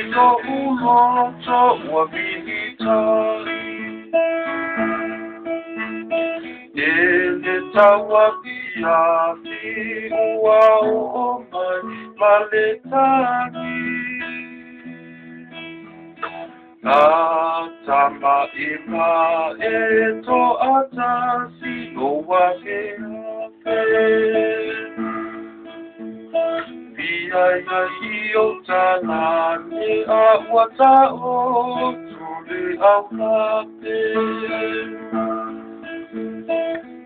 no uloto wa militari. Ele tawa piafi ua o mai maletani. Atama ima eto atasi o wa heafe. Ia o tanane a wata o tule au kape.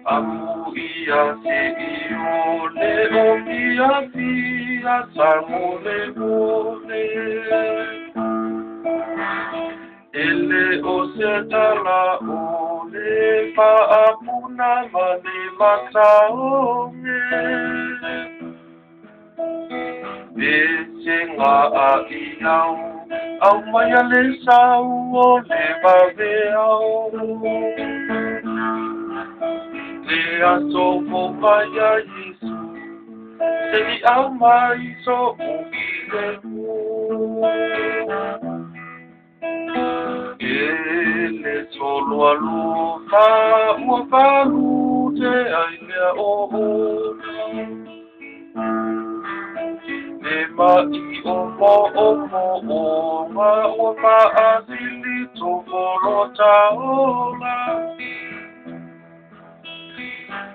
Amu ia se io le o pia sango le mole. Ele o se tala o le pa apuna mane mata o me. Esenga a iau, au mai le sau o le bawe au. Le aso mo mai a Yesu, se ni au mai so uki le mu. Ele solo alofa, ua paru te ailea o ona. Le mai o mo ma o ma asili to volota ola.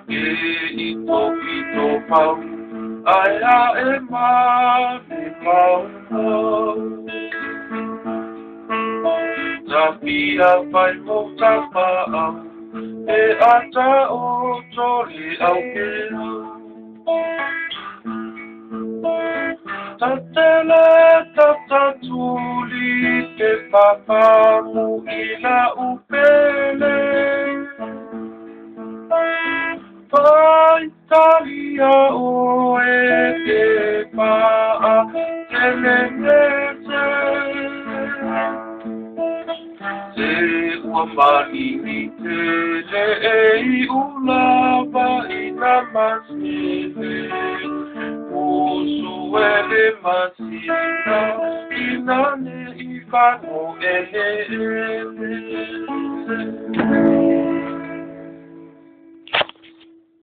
Ito pau aya e ma ne pau. Tapia pai mo tapa e ata o tori au ke. Tatele tatatuli te papamu ina upele. Paitalia o e te paa telemete. Se uamani ni te le e ulava ina masile. Usuele masina inane ifano ele.